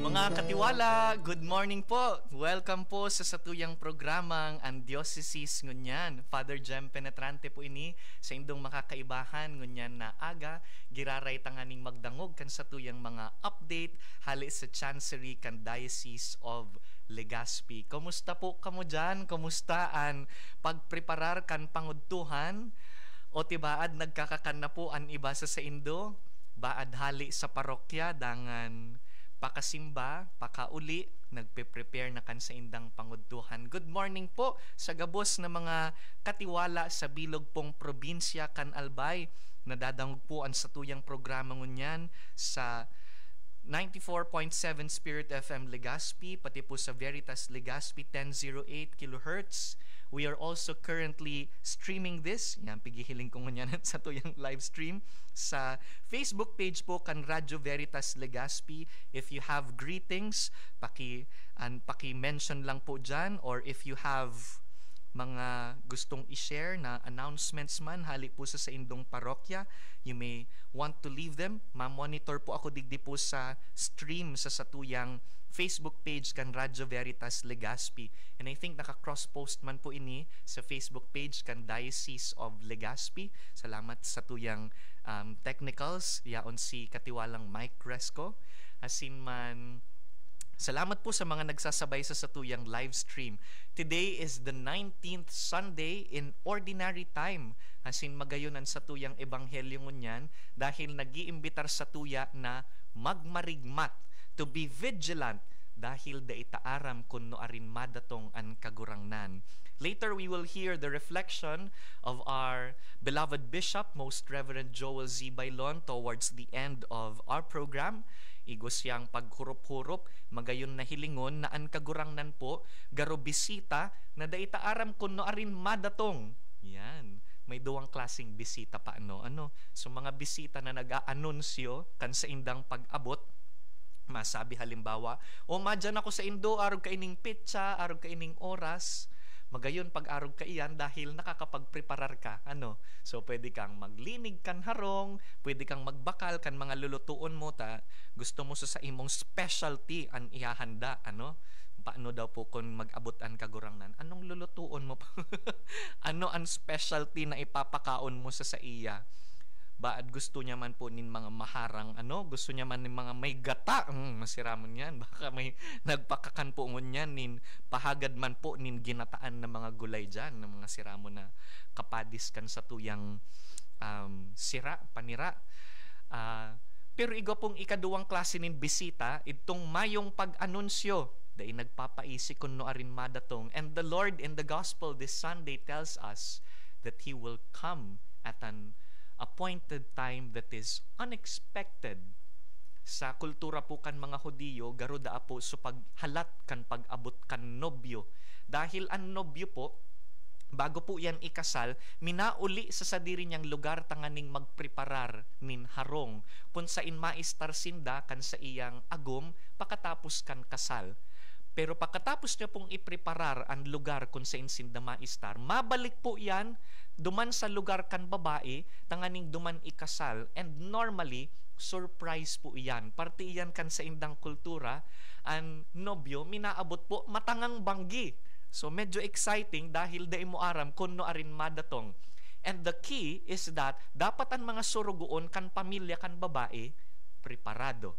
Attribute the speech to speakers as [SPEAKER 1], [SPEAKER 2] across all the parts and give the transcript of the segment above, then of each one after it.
[SPEAKER 1] Mga katiwala, good morning po. Welcome po sa satuyang programang Ang Diocese ngunyan. Father Jem Penetrante po ini sa indong makakaibahan ngunyan na aga giraray tanganing magdangog kan satuyang mga update hali sa Chancery kan Diocese of Legazpi. Kumusta po kamo dyan? Kumusta ang pagpreparar kan pangudtuhan? O tibaad nagkakakan na po ang iba sa indo? Baad hali sa parokya dangan pakasimba, pakauli, nagpe-prepare na kan sa indang pangudtuhan. Good morning po sa gabos na mga katiwala sa bilog pong probinsya kan Albay. Nadadangog po ang satuyang programa ngunyan sa 94.7 Spirit FM Legazpi, pati po sa Veritas Legazpi 1008 kHz. We are also currently streaming this. Yan, pigihiling ko ngunyan sa tuyang live stream sa Facebook page po kan Radyo Veritas Legazpi. If you have greetings, paki-mention lang po dyan, or if you have mga gustong i-share na announcements man hali po sa indong parokya, you may want to leave them. Ma-monitor po ako digdi po sa stream sa satuyang Facebook page kan Radyo Veritas Legazpi. And I think naka-cross-post man po ini sa Facebook page kan Diocese of Legazpi. Salamat sa tuyang technicals. Yaon si katiwalang Mike Resco. Asin man, salamat po sa mga nagsasabay sa satuyang live stream. Today is the 19th Sunday in Ordinary Time. Asin magayonan sa tuyang ebanghelyo ngunyan dahil nag-iimbitar sa tuya na magmarigmat, to be vigilant, dahil da itaaram kunno arin madatong an kagurangnan. Later we will hear the reflection of our beloved Bishop, Most Reverend Joel Z. Bailon, towards the end of our program. Igos siyang paghurup-hurup, magayon na hilingon na an kagurangnan po, garo bisita na da itaaram kunno arin madatong. Yan. May duwang klaseng bisita pa So mga bisita na nag-aanunsyo kan sa indang pag-abot, masabi halimbawa, madyan ako sa indo, arog ka ining pitsa, arog ka ining oras. Magayon pag arog ka iyan dahil nakakapagpreparar ka. So pwede kang maglinig kan harong, pwede kang magbakal kan mga lulutuon mo, gusto mo sa imong specialty an ihahanda. Paano daw po kung mag-abot ang kagurangnan? Anong lulutuon mo? Ano ang specialty na ipapakaon mo sa iya? Baad gusto niya man po nin mga maharang, gusto niya man nin mga may gata, masiramon yan. Baka may nagpakakan po ngunyan nin pahagad man po nin ginataan na mga gulay dyan, ng mga siramon na kapadis kan sa tuyang panira. Pero igo pong ikaduwang klase nin bisita, itong mayong pag-anunsyo, dahil nagpapaisi kung no arin madatong. And the Lord in the Gospel this Sunday tells us that He will come at an appointed time that is unexpected. Sa kultura po kan mga Hudiyo, garuda po so paghalat kan pag-abot kan nobyo. Dahil ang nobyo po, bago po yan ikasal, minauli sa sadiri niyang lugar tanganing magpreparar nin harong. Punsain maistar sinda kan sa iyang agom, pakatapos kan kasal. Pero pagkatapos niya pong ipreparar ang lugar kung sa insinda maistar, mabalik po yan, duman sa lugar kan babae, tanganing duman ikasal, and normally, surprise po iyan. Parte iyan kan sa indang kultura, ang nobyo, minaabot po matangang banggi. So medyo exciting dahil da mo aram kung no arin madatong. And the key is that, dapat ang mga surugoon kan pamilya kan babae, preparado.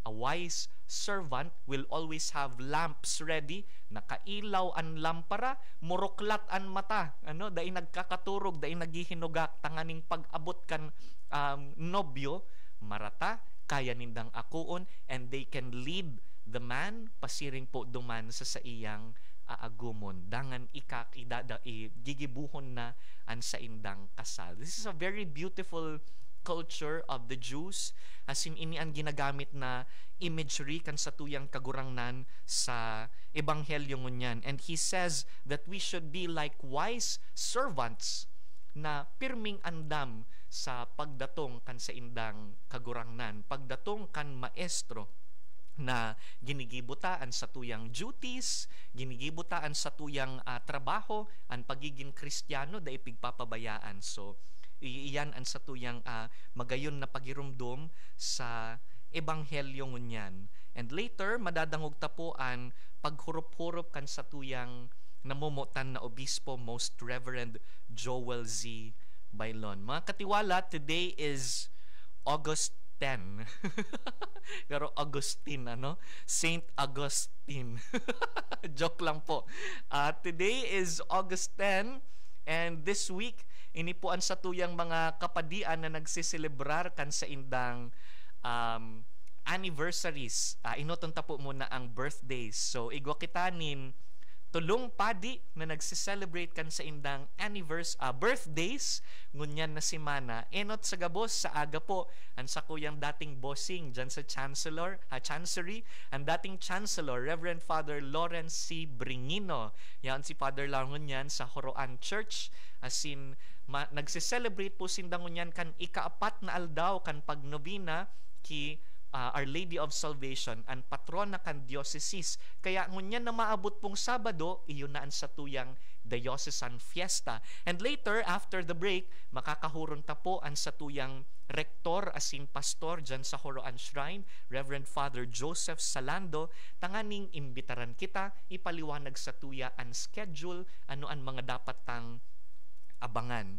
[SPEAKER 1] A wise servant will always have lamps ready, nakailaw ang lampara, muruklat ang mata, dahil nagkakaturog, dahil naghihinugak, tanganing pag-abot kan nobyo, marata, kaya nindang akuon, and they can lead the man, pasiring po duman sa iyang aagumon, dangan gigibuhon na ang sa indang kasal. This is a very beautiful culture of the Jews, asin ini ang ginagamit na imagery kan sa tuyang kagurangnan sa ebanghelyo ngunyan. And he says that we should be like wise servants na pirming andam sa pagdatong kan sa indang kagurangnan, pagdatong kan maestro na ginigibutaan sa tuyang duties, ginigibutaan sa tuyang trabaho, ang pagiging Kristiyano da ipigpapabayaan. So iyan ang sa tuyang magayon na pagirumdum sa ebanghelyo ngunyan. And later, madadangog tapuan paghurup-hurup kan sa tuyang namumutan na obispo, Most Reverend Joel Z. Bailon. Mga katiwala, today is August 10. Pero Augustine, ano? Saint Augustine. Joke lang po. Today is August 10, and this week, inipuan sa tuyang mga kapadian na nagsiselebrar kan sa indang anniversaries. Inotonta po muna ang birthdays. So, igwa kitanin tulong padi na nagsiselebrate kan sa indang birthdays ngunyan na simana. Enot sa gabos sa aga po ang sa kuyang dating bossing dyan sa Chancery, ang dating Chancellor Reverend Father Lawrence C. Bringino. Yan si Father Langon yan sa Horoan Church, asin nagsiselebrate po sindangon yan kan ikaapat na aldaw kan pagnobina ki Our Lady of Salvation, ang patrona kan diocese. Kaya ngunyan na maabot pong Sabado, iyon na ang satuyang diocesan fiesta. And later, after the break, makakahuron ta po ang satuyang rektor asin pastor dyan sa Horoan Shrine, Reverend Father Joseph Salando. Tanganing imbitaran kita, ipaliwanag sa tuya ang schedule, ano ang mga dapat tang abangan.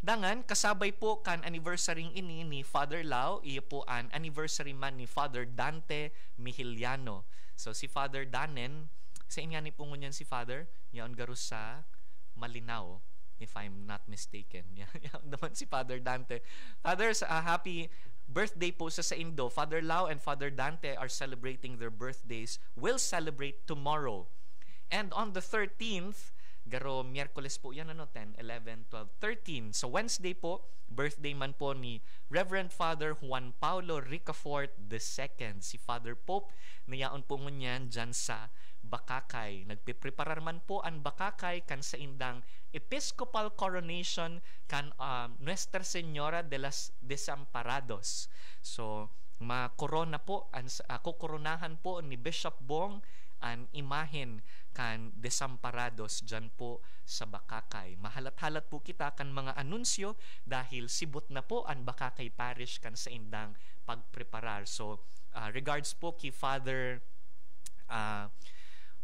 [SPEAKER 1] Dangan, kasabay po kan anniversary ini ni Father Lau, iyo po ang anniversary man ni Father Dante Mihiliano. So si Father Danen, sa inyani po ngunyan si Father, yaon garus sa Malinao, if I'm not mistaken. Yaon naman si Father Dante. Father, happy birthday po sa Indo. Father Lau and Father Dante are celebrating their birthdays. Will celebrate tomorrow. And on the 13th, garo Miyerkules po yan, 10, 11, 12, 13. So Wednesday po, birthday man po ni Reverend Father Juan Paulo Ricafort II, si Father Pope. Nayaon po ngunyan dyan sa Bakakay. Nagpipreparar man po ang Bakakay kan sa indang Episcopal Coronation kan Nuestra Señora de las Desamparados. So makorona po, kukoronahan po ni Bishop Bong ang imahen kan Desamparados dyan po sa Bakakay. Mahalat-halat po kita kan mga anunsyo dahil sibot na po ang Bakakay Parish kan sa indang pagpreparar. So, regards po kay Father,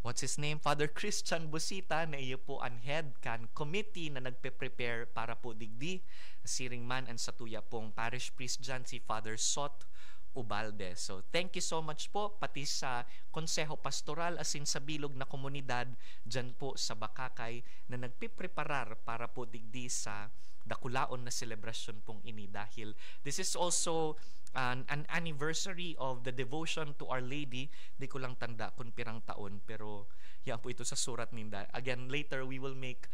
[SPEAKER 1] what's his name? Father Christian Busita, na iyo po ang head kan committee na nagpe-prepare para po digdi. Siring man ang satuya pong parish priest dyan, si Father Sot Ubalde. So, thank you so much po pati sa Konseho Pastoral asin sa bilog na komunidad dyan po sa Bakakay na nagpipreparar para po digdi sa dakulaon na selebrasyon pong ini dahil this is also an anniversary of the devotion to Our Lady. Di ko lang tanda kung pirang taon pero yan po ito sa surat ninda. Again, later we will make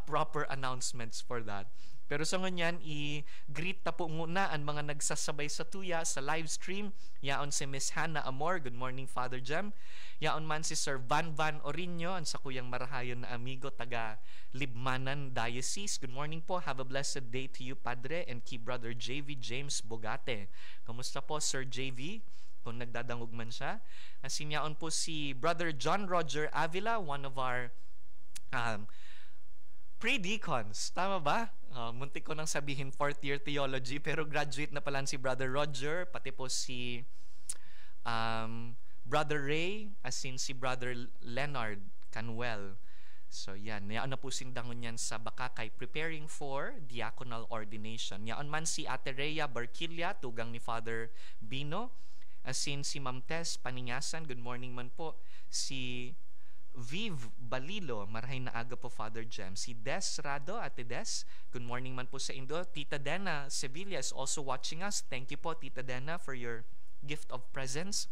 [SPEAKER 1] proper announcements for that. Pero sa ngunyan, i-greet ta po muna ang mga nagsasabay sa tuya sa live stream. Yaon si Miss Hannah Amor. Good morning, Father Jem. Yaon man si Sir Van Orino, ang sa kuyang marahayon na amigo taga Libmanan Diocese. Good morning po. Have a blessed day to you, Padre, and key Brother JV James Bogate. Kamusta po, Sir JV? Kung nagdadangog man siya. Asin yaon po si Brother John Roger Avila, one of our pre-deacons. Tama ba? Muntik ko nang sabihin 4th year theology, pero graduate na pala si Brother Roger, pati po si Brother Ray, as in si Brother Leonard Canuel. So yan, yaan na po sindangon yan sa Bakakay, preparing for diaconal ordination. Yaan man si Ate Rhea Barquilla, tugang ni Father Bino, as in si Ma'am Tess Paningasan, good morning man po. Si Viv Balilo, marahay na aga po, Father Jem. Si Des Rado, Ate Des, good morning man po sa Indo. Tita Dena Sevilla is also watching us. Thank you po, Tita Dena, for your gift of presence.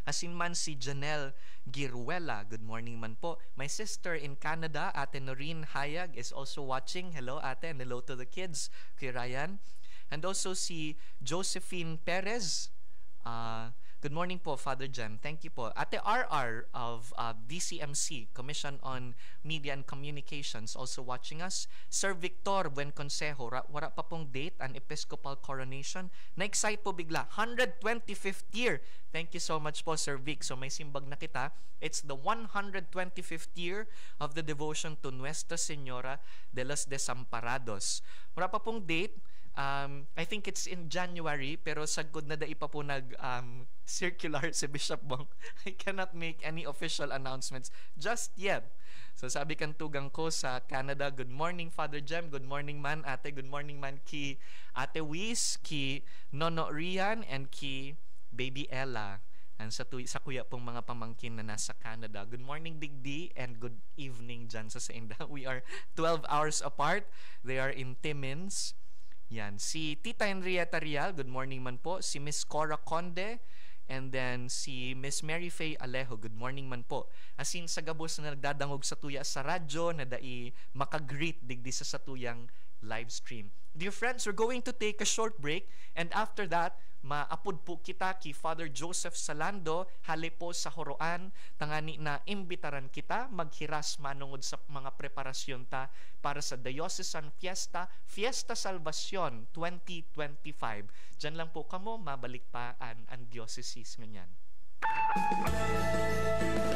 [SPEAKER 1] Asin man si Janelle Giruela, good morning man po. My sister in Canada, Ate Noreen Hayag, is also watching. Hello, Ate, and hello to the kids, Kuya Ryan. And also si Josephine Perez, good morning po, Father Jem. Thank you po. Ate RR of DCMC, Commission on Media and Communications, also watching us. Sir Victor Buenconsejo, wala pa pong date ang Episcopal Coronation. Na-excite po bigla, 125th year. Thank you so much po, Sir Vic. So may simbag na kita. It's the 125th year of the devotion to Nuestra Señora de los Desamparados. Wala pa pong date. I think it's in January, pero sagod na dai pa po circular si Bishop Bong. I cannot make any official announcements just yet. So sabi kan tugang ko sa Canada, good morning Father Jem, good morning man ate, good morning man ki Ate Wiz, ki Nono Rian, and ki Baby Ella. And sa kuya pong mga pamangkin na nasa Canada. Good morning Digdi and good evening dyan sa Sainda. We are 12 hours apart. They are in Timmins. Yan. Si Tita Henrietta Rial, good morning man po. Si Miss Cora Conde, and then si Miss Mary Faye Alejo, good morning man po. As in, sa gabos na nagdadangog sa tuya sa radyo, na dai makagreet digdi sa tuyang live stream. Dear friends, we're going to take a short break, and after that, maapod po kita ki Father Joseph Salando, hali po sa Horoan, tangani na imbitaran kita, maghiras manungod sa mga preparasyon ta para sa Diocesan Fiesta, Fiesta Salvacion 2025. Diyan lang po kamo, mabalik pa ang diocese nganyan.